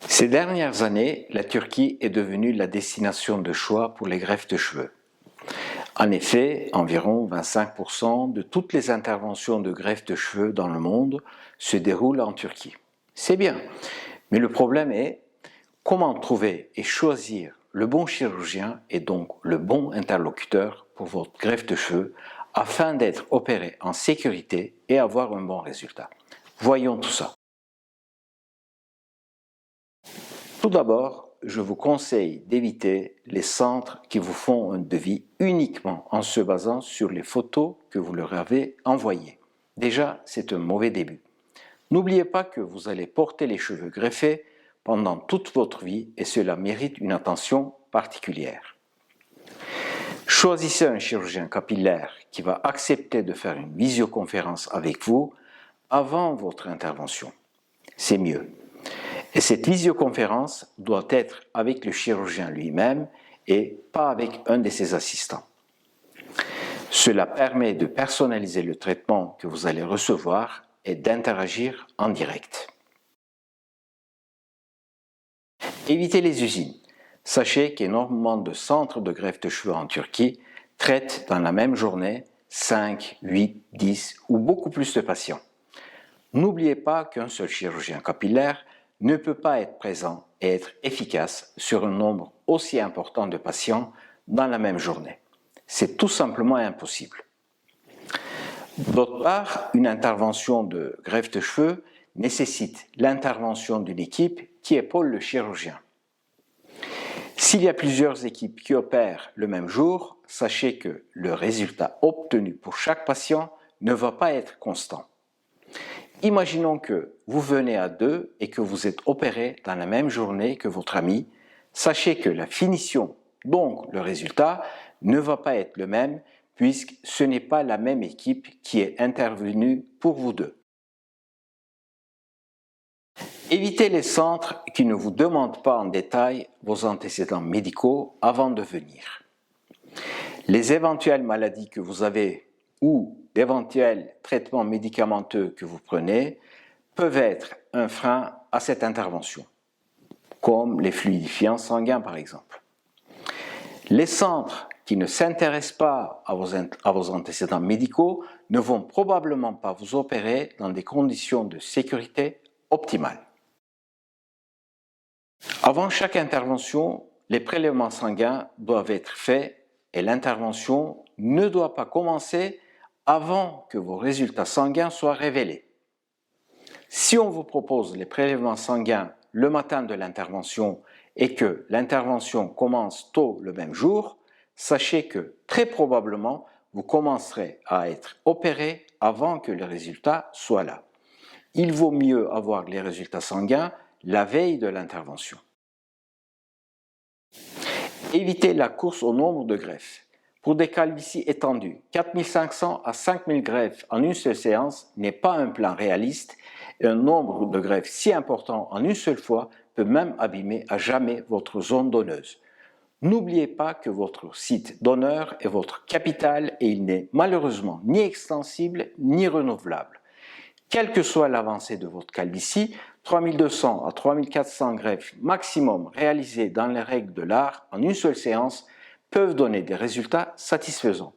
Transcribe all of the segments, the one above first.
Ces dernières années, la Turquie est devenue la destination de choix pour les greffes de cheveux. En effet, environ 25% de toutes les interventions de greffe de cheveux dans le monde se déroulent en Turquie. C'est bien, mais le problème est comment trouver et choisir le bon chirurgien et donc le bon interlocuteur pour votre greffe de cheveux afin d'être opéré en sécurité et avoir un bon résultat. Voyons tout ça. Tout d'abord, je vous conseille d'éviter les centres qui vous font un devis uniquement en se basant sur les photos que vous leur avez envoyées. Déjà, c'est un mauvais début. N'oubliez pas que vous allez porter les cheveux greffés pendant toute votre vie et cela mérite une attention particulière. Choisissez un chirurgien capillaire qui va accepter de faire une visioconférence avec vous avant votre intervention. C'est mieux. Et cette visioconférence doit être avec le chirurgien lui-même et pas avec un de ses assistants. Cela permet de personnaliser le traitement que vous allez recevoir et d'interagir en direct. Évitez les usines. Sachez qu'énormément de centres de greffe de cheveux en Turquie traitent dans la même journée 5, 8, 10 ou beaucoup plus de patients. N'oubliez pas qu'un seul chirurgien capillaire ne peut pas être présent et être efficace sur un nombre aussi important de patients dans la même journée. C'est tout simplement impossible. D'autre part, une intervention de greffe de cheveux nécessite l'intervention d'une équipe qui épaule le chirurgien. S'il y a plusieurs équipes qui opèrent le même jour, sachez que le résultat obtenu pour chaque patient ne va pas être constant. Imaginons que vous venez à deux et que vous êtes opéré dans la même journée que votre ami. Sachez que la finition, donc le résultat, ne va pas être le même puisque ce n'est pas la même équipe qui est intervenue pour vous deux. Évitez les centres qui ne vous demandent pas en détail vos antécédents médicaux avant de venir. Les éventuelles maladies que vous avez ou d'éventuels traitements médicamenteux que vous prenez peuvent être un frein à cette intervention, comme les fluidifiants sanguins par exemple. Les centres qui ne s'intéressent pas à vos antécédents médicaux ne vont probablement pas vous opérer dans des conditions de sécurité optimales. Avant chaque intervention, les prélèvements sanguins doivent être faits et l'intervention ne doit pas commencer avant que vos résultats sanguins soient révélés. Si on vous propose les prélèvements sanguins le matin de l'intervention et que l'intervention commence tôt le même jour, sachez que très probablement vous commencerez à être opéré avant que les résultats soient là. Il vaut mieux avoir les résultats sanguins la veille de l'intervention. Évitez la course au nombre de greffes. Pour des calvities étendues, 4500 à 5000 greffes en une seule séance n'est pas un plan réaliste et un nombre de greffes si important en une seule fois peut même abîmer à jamais votre zone donneuse. N'oubliez pas que votre site donneur est votre capital et il n'est malheureusement ni extensible ni renouvelable. Quelle que soit l'avancée de votre calvitie, 3200 à 3400 greffes maximum réalisées dans les règles de l'art en une seule séance peuvent donner des résultats satisfaisants.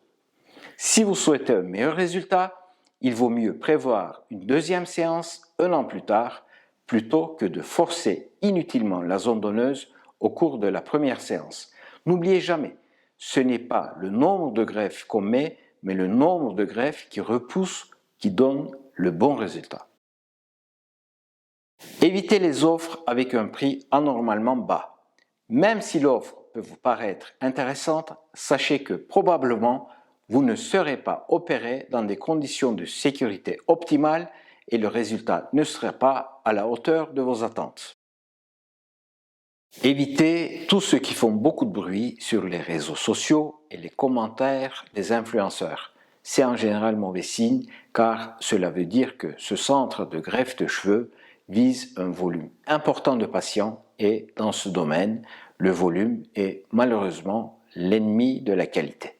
Si vous souhaitez un meilleur résultat, il vaut mieux prévoir une deuxième séance un an plus tard plutôt que de forcer inutilement la zone donneuse au cours de la première séance. N'oubliez jamais, ce n'est pas le nombre de greffes qu'on met, mais le nombre de greffes qui repoussent qui donne le bon résultat. Évitez les offres avec un prix anormalement bas. Même si l'offre peut vous paraître intéressante, sachez que probablement vous ne serez pas opéré dans des conditions de sécurité optimales et le résultat ne sera pas à la hauteur de vos attentes. Évitez tous ceux qui font beaucoup de bruit sur les réseaux sociaux et les commentaires des influenceurs. C'est en général mauvais signe car cela veut dire que ce centre de greffe de cheveux vise un volume important de patients et dans ce domaine, le volume est malheureusement l'ennemi de la qualité.